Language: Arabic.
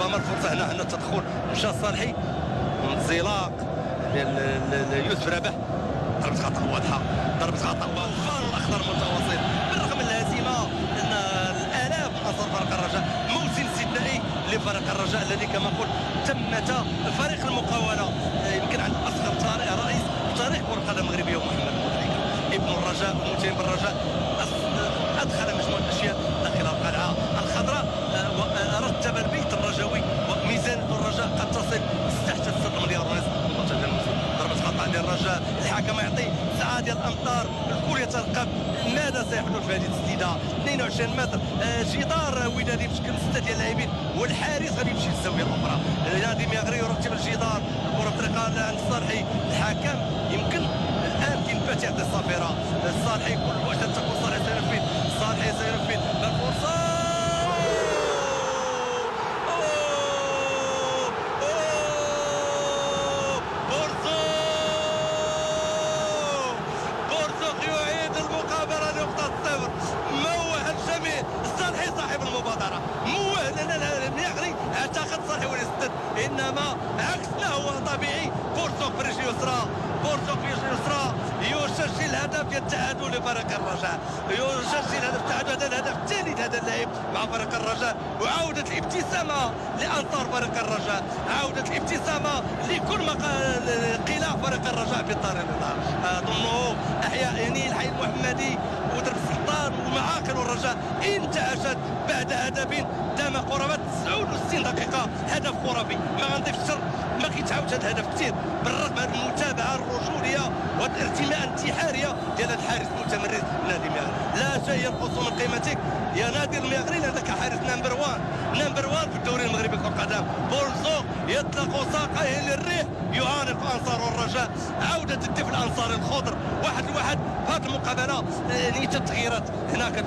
ربما الفرصه هنا التدخل مشى صالحي، انزلاق ديال يوسف رابح، ضربة خطأ واضحة، ضربة خطأ واضحة، الأخضر متواصل بالرغم من الهزيمة أن الآلاف من أنصار فريق الرجاء، موسم استثنائي لفريق الرجاء الذي كما قلت تمت فريق المقاولة يمكن عند أصغر رئيس تاريخ كرة القدم المغربية ومحمد مدرك ابن الرجاء ومتيم بالرجاء أدخل مجموعة الأشياء داخل القلعة الخضراء ورتب البيت الرجاوي وميزانية الرجاء قد تصل 16 مليار ونصف. ضربة خطأ ديال الرجاء، الحكم يعطي ساعة ديال الأمطار، الكل يترقب ماذا سيحدث في هذه التسديدة. 22 متر، جدار ودادي بشكل 6 ديال اللاعبين والحارس غادي يمشي للزاوية الأخرى. نادي ميغري يرتب الجدار، الكرة بطريقة عند صالحي، الحكم يمكن الآن كينبات يعطي الصافرة صالحي، كل وقت تقول صالحي سينفذ، صالحي سينفذ الفرصة. صاحب المبادرة موه لنا الميغري اعتقد صالحي هو اللي يسدد، انما عكس ما هو طبيعي. بورسوق برجل يسرى، بورسوق برجل يسرى يسجل هدف ديال التعادل لفريق الرجاء، يسجل هدف التعادل. هذا الهدف الثالث هذا اللاعب مع فريق الرجاء، وعودة الابتسامة لأنصار فريق الرجاء، عودة الابتسامة لكل ما قيل فريق الرجاء في الطريق ضمنه أحياء يعني الحي المحمدي ودرب السلطان ومعاقل الرجاء انتعشت بعد هدف دام قرابة 69 دقيقة، هدف خرافي ما غنضيف الشر، ما كيتعاودش هذا الهدف كثير بالرغم من المتابعة الرجولية والارتماء الانتحارية ديال الحارس المتمرس نادي ميغري. لا شيء ينقص من قيمتك يا نادي الميغري لأنك حارس نمبر 1 في الدوري المغربي كرة القدم. بورزوق يطلق ساقيه للريح، يعانق أنصار الرجاء، عودة الطفل الأنصاري الخضر 1-1 في هذه المقابلة. نية التغييرات هناك.